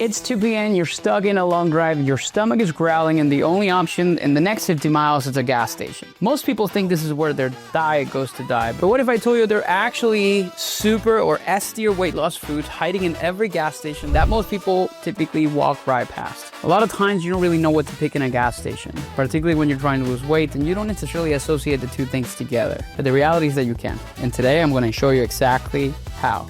It's 2 p.m., you're stuck in a long drive, your stomach is growling, and the only option in the next 50 miles is a gas station. Most people think this is where their diet goes to die, but what if I told you there are actually super or S-tier weight loss foods hiding in every gas station that most people typically walk right past? A lot of times you don't really know what to pick in a gas station, particularly when you're trying to lose weight, and you don't necessarily associate the two things together. But the reality is that you can. And today I'm going to show you exactly how.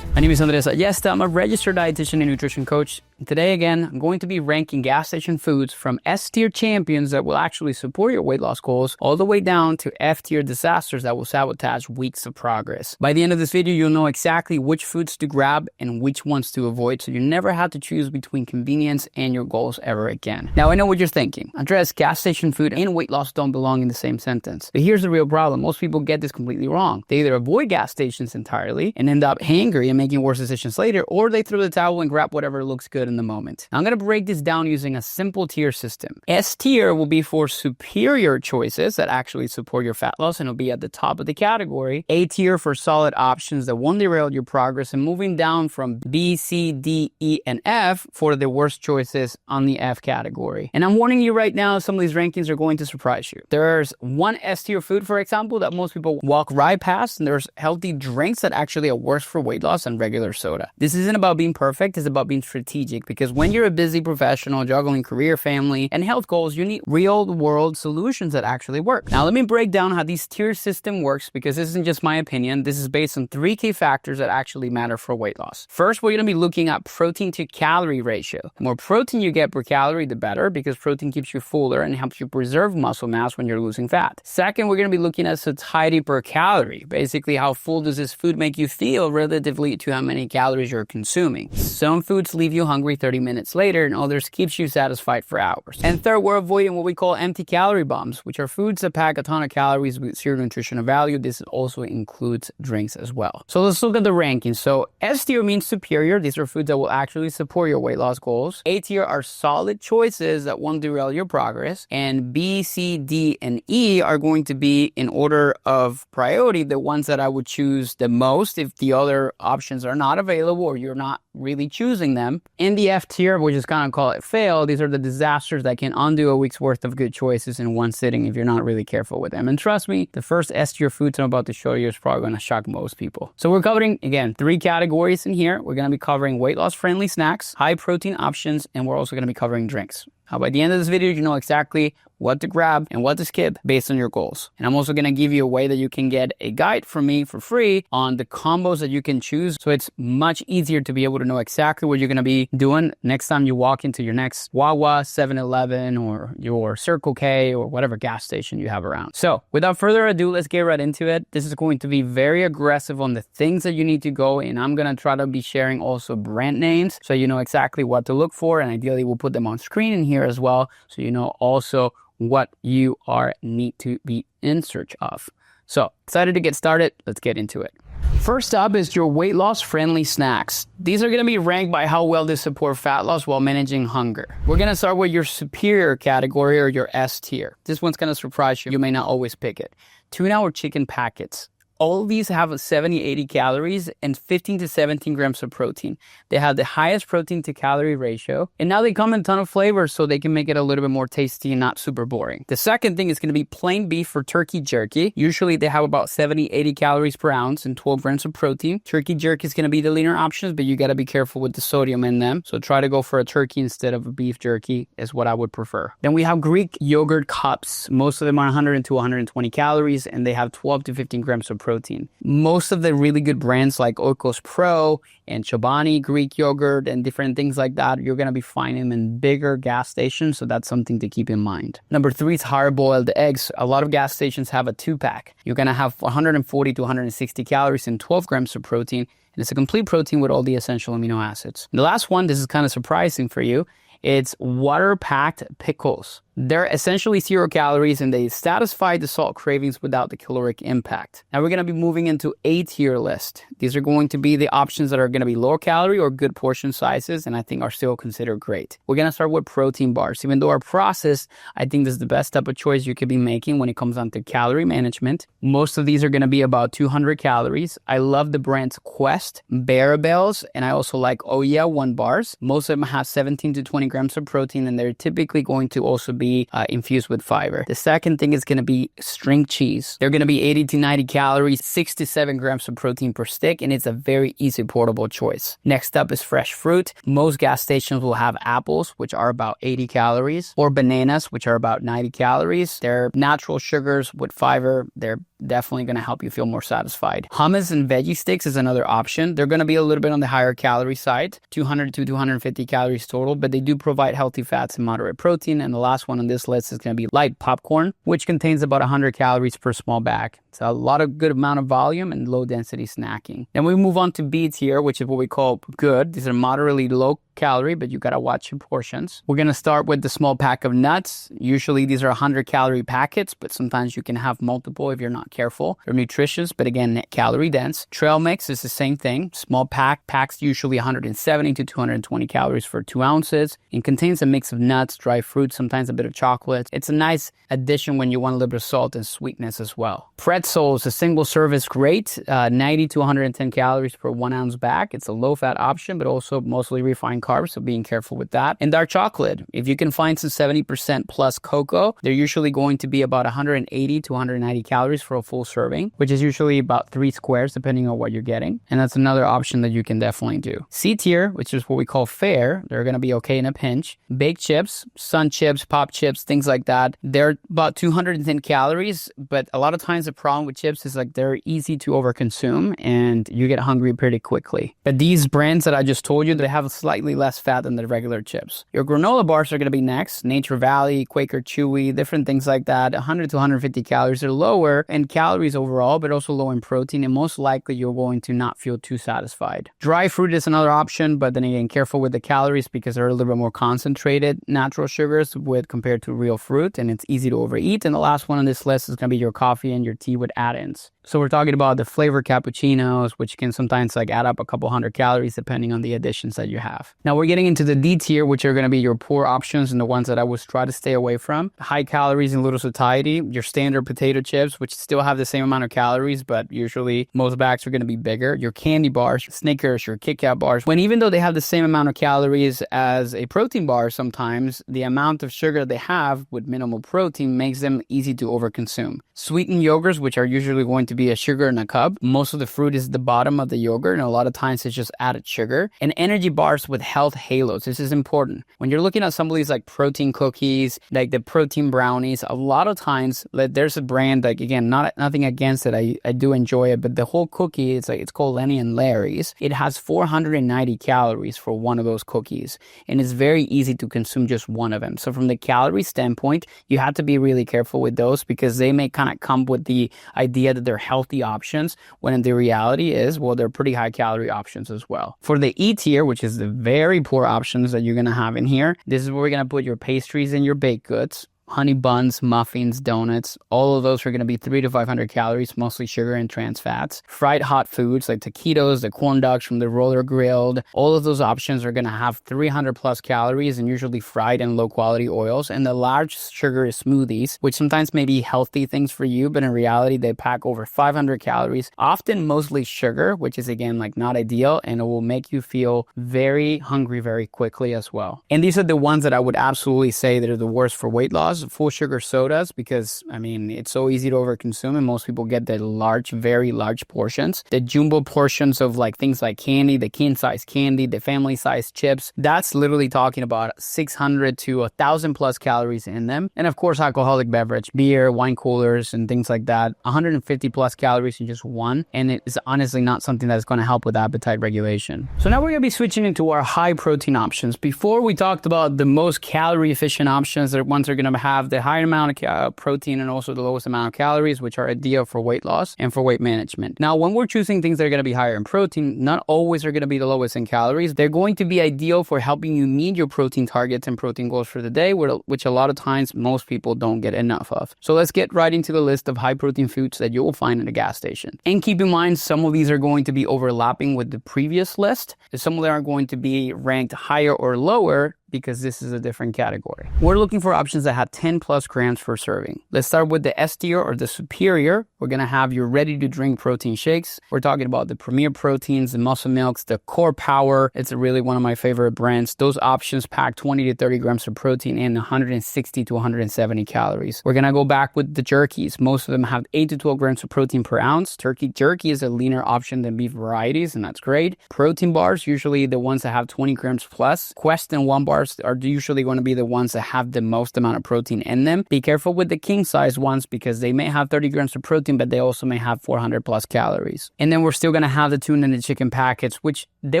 My name is Andres Ayesta. I'm a registered dietitian and nutrition coach. And today, again, I'm going to be ranking gas station foods from S-tier champions that will actually support your weight loss goals all the way down to F-tier disasters that will sabotage weeks of progress. By the end of this video, you'll know exactly which foods to grab and which ones to avoid, so you never have to choose between convenience and your goals ever again. Now, I know what you're thinking. Andres, gas station food and weight loss don't belong in the same sentence. But here's the real problem. Most people get this completely wrong. They either avoid gas stations entirely and end up hangry and making worse decisions later, or they throw the towel and grab whatever looks good in the moment. Now, I'm going to break this down using a simple tier system. S tier will be for superior choices that actually support your fat loss and will be at the top of the category. A tier for solid options that won't derail your progress, and moving down from B, C, D, E, and F for the worst choices on the F category. And I'm warning you right now, some of these rankings are going to surprise you. There's one S tier food, for example, that most people walk right past, and there's healthy drinks that actually are worse for weight loss than regular soda. This isn't about being perfect, it's about being strategic, because when you're a busy professional juggling career, family, and health goals, you need real world solutions that actually work. Now, let me break down how this tier system works, because this isn't just my opinion. This is based on 3 key factors that actually matter for weight loss. First, we're going to be looking at protein to calorie ratio. The more protein you get per calorie, the better, because protein keeps you fuller and helps you preserve muscle mass when you're losing fat. Second, we're going to be looking at satiety per calorie. Basically, how full does this food make you feel relatively to how many calories you're consuming. Some foods leave you hungry 30 minutes later, and others keeps you satisfied for hours. And third, we're avoiding what we call empty calorie bombs, which are foods that pack a ton of calories with zero nutritional value. This also includes drinks as well. So let's look at the rankings. So S tier means superior. These are foods that will actually support your weight loss goals. A tier are solid choices that won't derail your progress. And B, C, D, and E are going to be, in order of priority, the ones that I would choose the most if the other options are not available or you're not really choosing them. In the F tier, we just kind of call it fail. These are the disasters that can undo a week's worth of good choices in one sitting if you're not really careful with them. And trust me, the first S tier foods I'm about to show you is probably going to shock most people. So we're covering, again, 3 categories in here. We're going to be covering weight loss friendly snacks, high protein options, and we're also going to be covering drinks. Now, by the end of this video, you know exactly what to grab and what to skip based on your goals. And I'm also going to give you a way that you can get a guide from me for free on the combos that you can choose. So it's much easier to be able to know exactly what you're going to be doing next time you walk into your next Wawa, 7-Eleven, or your Circle K, or whatever gas station you have around. So without further ado, let's get right into it. This is going to be very aggressive on the things that you need to go, and I'm going to try to be sharing also brand names so you know exactly what to look for, and ideally we'll put them on screen in here as well, so you know also what you need to be in search of. So excited to get started. Let's get into it. First up is your weight loss friendly snacks. These are going to be ranked by how well they support fat loss while managing hunger. We're going to start with your superior category, or your S tier. This one's going to surprise you. You may not always pick it. Tuna or chicken packets. All of these have 70-80 calories and 15 to 17 grams of protein. They have the highest protein to calorie ratio. And now they come in a ton of flavors, so they can make it a little bit more tasty and not super boring. The second thing is going to be plain beef or turkey jerky. Usually they have about 70-80 calories per ounce and 12 grams of protein. Turkey jerky is going to be the leaner options, but you got to be careful with the sodium in them. So try to go for a turkey instead of a beef jerky is what I would prefer. Then we have Greek yogurt cups. Most of them are 100 to 120 calories, and they have 12 to 15 grams of protein. Most of the really good brands like Oikos Pro and Chobani Greek yogurt and different things like that, you're going to be finding them in bigger gas stations, so that's something to keep in mind. Number 3 is hard-boiled eggs. A lot of gas stations have a 2-pack. You're going to have 140 to 160 calories and 12 grams of protein, and it's a complete protein with all the essential amino acids. And the last one, this is kind of surprising for you, it's water-packed pickles. They're essentially 0 calories and they satisfy the salt cravings without the caloric impact. Now we're going to be moving into a tier list. These are going to be the options that are going to be lower calorie or good portion sizes and I think are still considered great. We're going to start with protein bars. Even though our process, I think this is the best type of choice you could be making when it comes down to calorie management. Most of these are going to be about 200 calories. I love the brands Quest, Barabels, and I also like Oh Yeah One bars. Most of them have 17 to 20 grams of protein and they're typically going to also be infused with fiber. The second thing is going to be string cheese. They're going to be 80 to 90 calories, 6 to 7 grams of protein per stick, and it's a very easy portable choice. Next up is fresh fruit. Most gas stations will have apples, which are about 80 calories, or bananas, which are about 90 calories. They're natural sugars with fiber. They're definitely going to help you feel more satisfied. Hummus and veggie sticks is another option. They're going to be a little bit on the higher calorie side, 200 to 250 calories total, but they do provide healthy fats and moderate protein. And the last one on this list is going to be light popcorn, which contains about 100 calories per small bag. It's a lot of good amount of volume and low density snacking. Then we move on to B tier, which is what we call good. These are moderately low calorie, but you got to watch your portions. We're going to start with the small pack of nuts. Usually these are 100 calorie packets, but sometimes you can have multiple if you're not careful. They're nutritious, but again, calorie dense. Trail mix is the same thing. Small packs usually 170 to 220 calories for 2 ounces. It contains a mix of nuts, dry fruits, sometimes a bit of chocolate. It's a nice addition when you want a little bit of salt and sweetness as well. Pretzels, a single serve is great. 90 to 110 calories per 1 ounce bag. It's a low fat option, but also mostly refined carbs, so being careful with that. And dark chocolate, if you can find some 70% plus cocoa, they're usually going to be about 180 to 190 calories for a full serving, which is usually about 3 squares depending on what you're getting. And that's another option that you can definitely do. C tier, which is what we call fair, they're going to be okay in a pinch. Baked chips, sun chips, pop chips, things like that. They're about 210 calories, but a lot of times the problem with chips is like they're easy to overconsume and you get hungry pretty quickly. But these brands that I just told you, they have a slightly less fat than the regular chips. Your granola bars are going to be next. Nature Valley, Quaker Chewy, different things like that. 100 to 150 calories are lower in calories overall, but also low in protein, and most likely you're going to not feel too satisfied. Dry fruit is another option, but then again, careful with the calories because they're a little bit more concentrated natural sugars with compared to real fruit, and it's easy to overeat. And the last one on this list is going to be your coffee and your tea with add-ins. So we're talking about the flavored cappuccinos, which can sometimes like add up a couple hundred calories depending on the additions that you have. Now we're getting into the D tier, which are going to be your poor options and the ones that I would try to stay away from. High calories and little satiety, your standard potato chips, which still have the same amount of calories, but usually most bags are going to be bigger. Your candy bars, Snickers, your Kit Kat bars, when even though they have the same amount of calories as a protein bar, sometimes the amount of sugar they have with minimal protein makes them easy to overconsume. Sweetened yogurts, which are usually going to be a sugar in a cup. Most of the fruit is the bottom of the yogurt, and a lot of times it's just added sugar. And energy bars with health halos. This is important. When you're looking at some of these like protein cookies, like the protein brownies, a lot of times there's a brand, like again, nothing against it. I do enjoy it, but the whole cookie, it's called Lenny and Larry's. It has 490 calories for one of those cookies, and it's very easy to consume just one of them. So from the calorie standpoint, you have to be really careful with those because they may kind of come with the idea that they're healthy options, when the reality is, well, they're pretty high calorie options as well. For the E tier, which is the very poor options that you're going to have in here, this is where we're going to put your pastries and your baked goods. Honey buns, muffins, donuts, all of those are going to be 300 to 500 calories, mostly sugar and trans fats. Fried hot foods like taquitos, the corn dogs from the roller grilled, all of those options are going to have 300 plus calories and usually fried and low quality oils. And the large sugar smoothies, which sometimes may be healthy things for you, but in reality, they pack over 500 calories, often mostly sugar, which is again, like not ideal. And it will make you feel very hungry very quickly as well. And these are the ones that I would absolutely say that are the worst for weight loss. Full sugar sodas, because I mean it's so easy to overconsume and most people get the large, very large portions. The jumbo portions of like things like candy, the king size candy, the family size chips, that's literally talking about 600 to 1,000 plus calories in them. And of course alcoholic beverage, beer, wine coolers and things like that, 150 plus calories in just one, and it is honestly not something that's going to help with appetite regulation. So now we're going to be switching into our high protein options. Before we talked about the most calorie efficient options, that ones are going to have the higher amount of protein and also the lowest amount of calories, which are ideal for weight loss and for weight management. Now, when we're choosing things that are going to be higher in protein, not always are going to be the lowest in calories. They're going to be ideal for helping you meet your protein targets and protein goals for the day, which a lot of times most people don't get enough of. So let's get right into the list of high protein foods that you will find in a gas station. And keep in mind, some of these are going to be overlapping with the previous list. Some of them are going to be ranked higher or lower because this is a different category. We're looking for options that have 10 plus grams per serving. Let's start with the S tier or the superior. We're gonna have your ready to drink protein shakes. We're talking about the Premier Proteins, the Muscle Milks, the Core Power. It's really one of my favorite brands. Those options pack 20 to 30 grams of protein and 160 to 170 calories. We're gonna go back with the jerkies. Most of them have 8 to 12 grams of protein per ounce. Turkey jerky is a leaner option than beef varieties, and that's great. Protein bars, usually the ones that have 20 grams plus. Quest and One bars are usually going to be the ones that have the most amount of protein in them. Be careful with the king size ones because they may have 30 grams of protein, but they also may have 400 plus calories. And then we're still going to have the tuna and the chicken packets, which they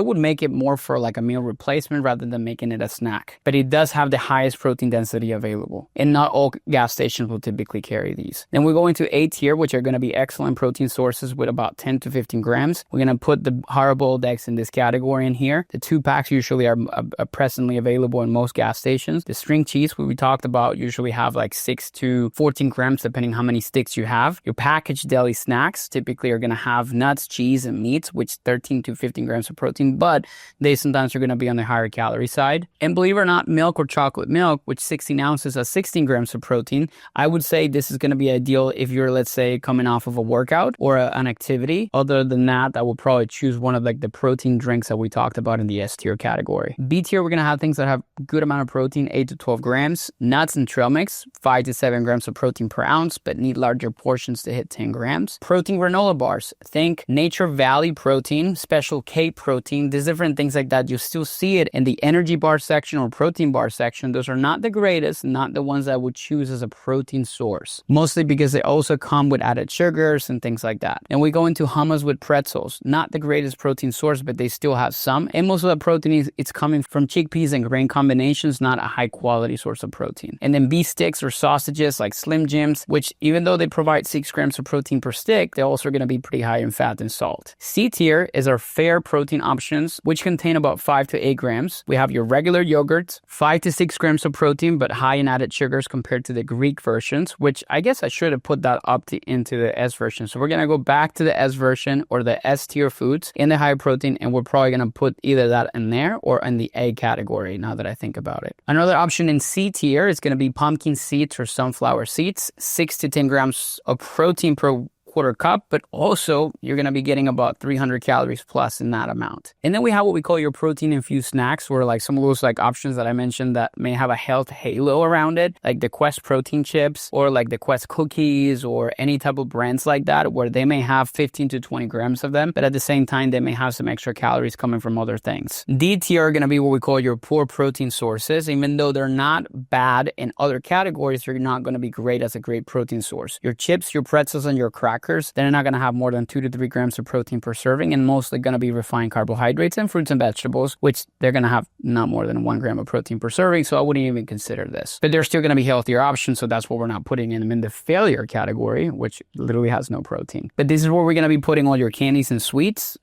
would make it more for like a meal replacement rather than making it a snack. But it does have the highest protein density available. And not all gas stations will typically carry these. Then we go into A tier, which are going to be excellent protein sources with about 10 to 15 grams. We're going to put the hard-boiled eggs in this category in here. The 2-packs usually are presently available in most gas stations. The string cheese, we talked about, usually have like 6 to 14 grams depending how many sticks you have. Your packaged deli snacks typically are going to have nuts, cheese, and meats, which 13 to 15 grams of protein, but they sometimes are going to be on the higher calorie side. And believe it or not, milk or chocolate milk, which 16 ounces has 16 grams of protein, I would say this is going to be ideal if you're, let's say, coming off of a workout or an activity. Other than that, I would probably choose one of like the protein drinks that we talked about in the S tier category. B tier, we're going to have things that have good amount of protein, 8 to 12 grams. Nuts and trail mix, 5 to 7 grams of protein per ounce, but need larger portions to hit 10 grams. Protein granola bars, think Nature Valley protein, Special K protein, there's different things like that. You still see it in the energy bar section or protein bar section. Those are not the greatest, not the ones I would choose as a protein source, mostly because they also come with added sugars and things like that. And we go into hummus with pretzels, not the greatest protein source, but they still have some. And most of the protein it's coming from chickpeas and grain combinations, not a high quality source of protein. And then beef sticks or sausages like Slim Jims, which even though they provide 6 grams of protein per stick, they're also going to be pretty high in fat and salt. C tier is our fair protein options, which contain about 5 to 8 grams. We have your regular yogurts, 5 to 6 grams of protein, but high in added sugars compared to the Greek versions, which I guess I should have put that up into the S version. So we're going to go back to the S version or the S tier foods in the high protein, and we're probably going to put either that in there or in the A category now that I think about it. Another option in C tier is going to be pumpkin seeds or sunflower seeds, 6 to 10 grams of protein per quarter cup, but also you're going to be getting about 300 calories plus in that amount. And then we have what we call your protein infused snacks, where like some of those like options that I mentioned that may have a health halo around it, like the Quest protein chips or like the Quest cookies or any type of brands like that, where they may have 15 to 20 grams of them, but at the same time they may have some extra calories coming from other things. D tier are going to be what we call your poor protein sources. Even though they're not bad in other categories, they're not going to be great as a great protein source. Your chips, your pretzels, and your crackers, they're not going to have more than 2 to 3 grams of protein per serving, and mostly going to be refined carbohydrates and fruits and vegetables, which they're going to have not more than 1 gram of protein per serving, so I wouldn't even consider this. But they're still going to be healthier options, so that's what we're not putting them in the failure category, which literally has no protein. But this is where we're going to be putting all your candies and sweets.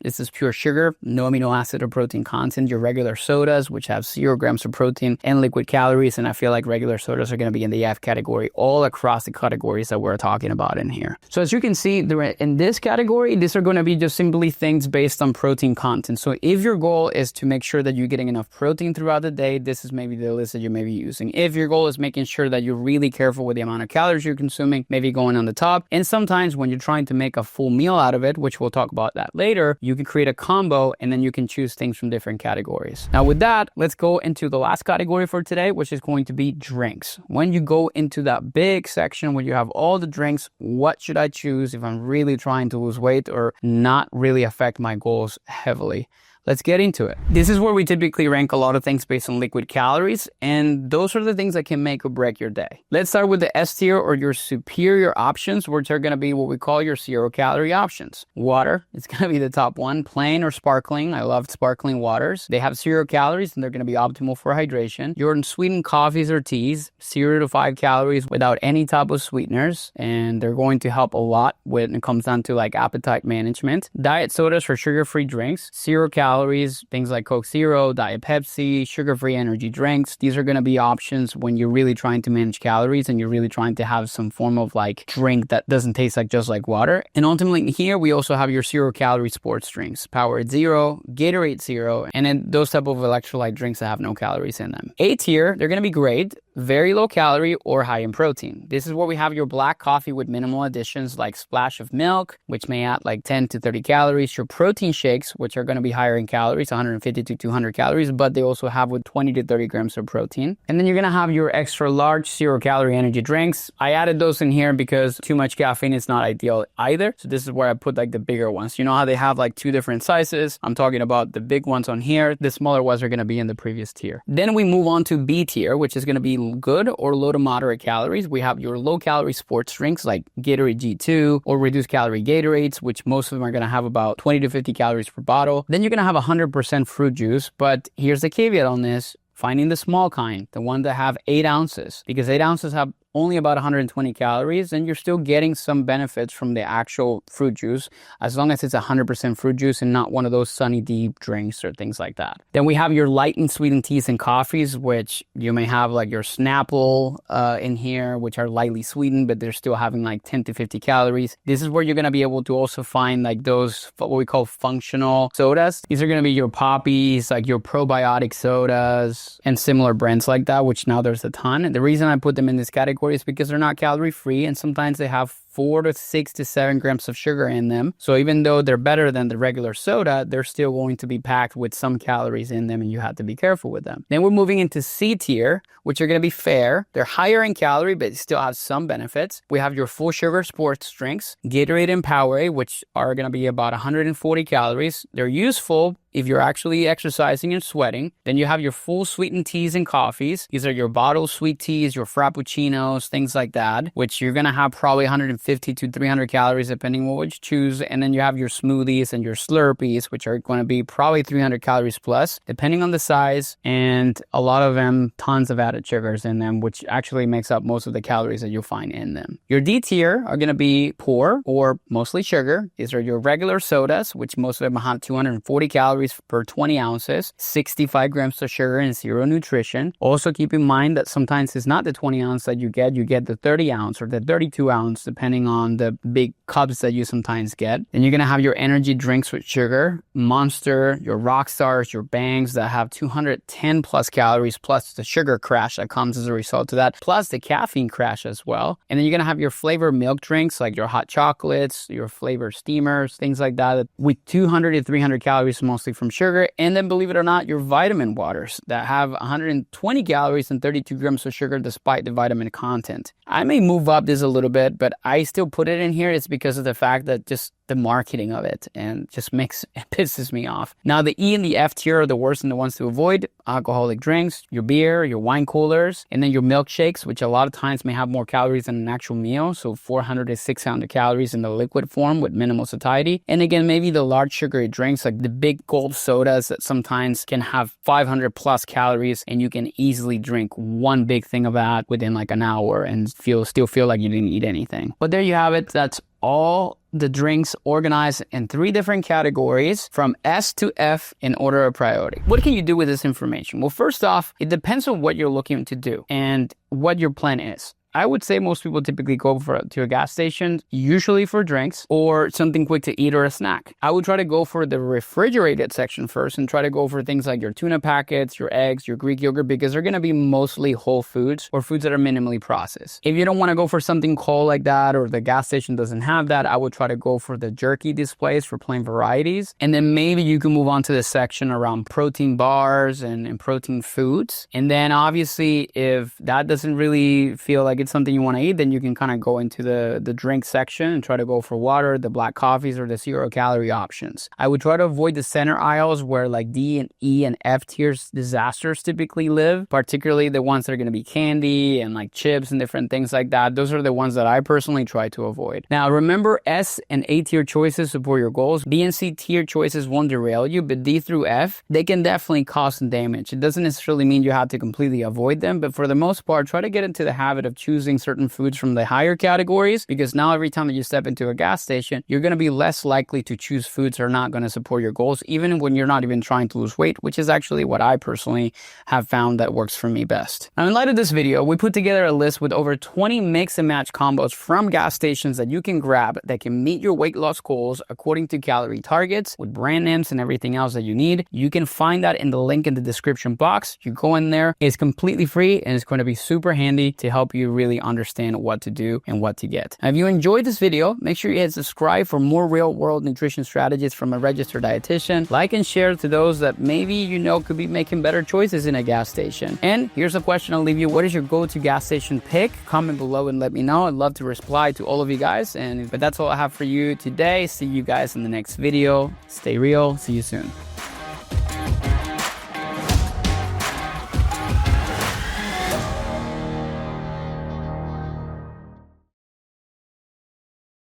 This is pure sugar, no amino acid or protein content. Your regular sodas, which have 0 grams of protein and liquid calories, and I feel like regular sodas are going to be in the F category all across the categories that we're talking about in here. So as you can see, in this category, these are going to be just simply things based on protein content. So if your goal is to make sure that you're getting enough protein throughout the day, this is maybe the list that you may be using. If your goal is making sure that you're really careful with the amount of calories you're consuming, maybe going on the top. And sometimes when you're trying to make a full meal out of it, which we'll talk about that later, you can create a combo and then you can choose things from different categories. Now with that, let's go into the last category for today, which is going to be drinks. When you go into that big section where you have all the drinks, what should I choose if I'm really trying to lose weight or not really affect my goals heavily? let's get into it. This is where we typically rank a lot of things based on liquid calories, and those are the things that can make or break your day. Let's start with the S tier, or your superior options, which are going to be what we call your 0-calorie options. Water, it's going to be the top one, plain or sparkling. I love sparkling waters. They have 0 calories and they're going to be optimal for hydration. Your unsweetened coffees or teas, 0 to 5 calories without any type of sweeteners, and they're going to help a lot when it comes down to like appetite management. Diet sodas for sugar-free drinks, 0 calories, things like Coke Zero, Diet Pepsi, sugar-free energy drinks. These are going to be options when you're really trying to manage calories and you're really trying to have some form of like drink that doesn't taste like just like water. And ultimately here we also have your 0-calorie sports drinks, Powerade Zero, Gatorade Zero, and then those type of electrolyte drinks that have no calories in them. A tier, they're going to be great, very low calorie or high in protein. This is where we have your black coffee with minimal additions like splash of milk, which may add like 10 to 30 calories. Your protein shakes, which are going to be higher in calories, 150 to 200 calories, but they also have with 20 to 30 grams of protein. And then you're going to have your extra large 0-calorie energy drinks. I added those in here because too much caffeine is not ideal either. So this is where I put like the bigger ones. You know how they have like 2 different sizes? I'm talking about the big ones on here. The smaller ones are going to be in the previous tier. Then we move on to B tier, which is going to be good or low to moderate calories. We have your low calorie sports drinks like Gatorade G2 or reduced calorie Gatorades, which most of them are going to have about 20 to 50 calories per bottle. Then you're going to have 100% fruit juice, but here's the caveat on this. Finding the small kind, the one that have 8 ounces, because 8 ounces have only about 120 calories, and you're still getting some benefits from the actual fruit juice, as long as it's 100% fruit juice and not one of those Sunny D drinks or things like that. Then we have your light and sweetened teas and coffees, which you may have like your Snapple in here, which are lightly sweetened, but they're still having like 10 to 50 calories. This is where you're going to be able to also find like those, what we call functional sodas. These are going to be your poppies, like your probiotic sodas, and similar brands like that, which now there's a ton. And the reason I put them in this category is because they're not calorie free, and sometimes they have 4 to 6 to 7 grams of sugar in them. So even though they're better than the regular soda, they're still going to be packed with some calories in them, and you have to be careful with them. Then we're moving into C tier, which are going to be fair. They're higher in calorie, but still have some benefits. We have your full sugar sports drinks, Gatorade and Powerade, which are going to be about 140 calories. They're useful if you're actually exercising and sweating. Then you have your full sweetened teas and coffees. These are your bottled sweet teas, your frappuccinos, things like that, which you're going to have probably 150 to 300 calories depending on what you choose. And then you have your smoothies and your Slurpees, which are going to be probably 300 calories plus, depending on the size. And a lot of them, tons of added sugars in them, which actually makes up most of the calories that you'll find in them. Your D tier are going to be poor or mostly sugar. These are your regular sodas, which most of them have 240 calories per 20 ounces, 65 grams of sugar, and 0 nutrition. Also keep in mind that sometimes it's not the 20 ounce that you get the 30 ounce or the 32 ounce, depending on the big cups that you sometimes get. Then you're going to have your energy drinks with sugar, Monster, your Rock Stars, your Bangs that have 210 plus calories, plus the sugar crash that comes as a result of that, plus the caffeine crash as well. And then you're going to have your flavored milk drinks like your hot chocolates, your flavored steamers, things like that with 200 to 300 calories mostly from sugar. And then believe it or not, your vitamin waters that have 120 calories and 32 grams of sugar despite the vitamin content. I may move up this a little bit, but I still put it in here. It's because of the fact that just the marketing of it and just pisses me off. Now the E and the F tier are the worst and the ones to avoid. Alcoholic drinks, your beer, your wine coolers, and then your milkshakes, which a lot of times may have more calories than an actual meal. So 400 to 600 calories in the liquid form with minimal satiety. And again, maybe the large sugary drinks like the big gold sodas that sometimes can have 500 plus calories, and you can easily drink one big thing of that within like an hour and still feel like you didn't eat anything. But there you have it. That's all the drinks organized in 3 different categories from S to F in order of priority. What can you do with this information? Well, first off, it depends on what you're looking to do and what your plan is. I would say most people typically go to a gas station, usually for drinks or something quick to eat or a snack. I would try to go for the refrigerated section first and try to go for things like your tuna packets, your eggs, your Greek yogurt, because they're going to be mostly whole foods or foods that are minimally processed. If you don't want to go for something cold like that or the gas station doesn't have that, I would try to go for the jerky displays for plain varieties. And then maybe you can move on to the section around protein bars and protein foods. And then obviously if that doesn't really feel like it's something you want to eat, then you can kind of go into the drink section and try to go for water, the black coffees, or the 0-calorie options. I would try to avoid the center aisles where like D and E and F tiers disasters typically live, particularly the ones that are going to be candy and like chips and different things like that. Those are the ones that I personally try to avoid. Now, remember, S and A tier choices support your goals. B and C tier choices won't derail you, but D through F, they can definitely cause some damage. It doesn't necessarily mean you have to completely avoid them, but for the most part, try to get into the habit of choosing certain foods from the higher categories, because now every time that you step into a gas station, you're going to be less likely to choose foods that are not going to support your goals, even when you're not even trying to lose weight, which is actually what I personally have found that works for me best. Now, in light of this video, we put together a list with over 20 mix and match combos from gas stations that you can grab that can meet your weight loss goals according to calorie targets, with brand names and everything else that you need. You can find that in the link in the description box. You go in there, it's completely free, and it's going to be super handy to help you really understand what to do and what to get. Now, if you enjoyed this video, make sure you hit subscribe for more real world nutrition strategies from a registered dietitian. Like and share to those that maybe you know could be making better choices in a gas station. And here's a question I'll leave you. What is your go-to gas station pick? Comment below and let me know. I'd love to reply to all of you guys. But that's all I have for you today. See you guys in the next video. Stay real. See you soon.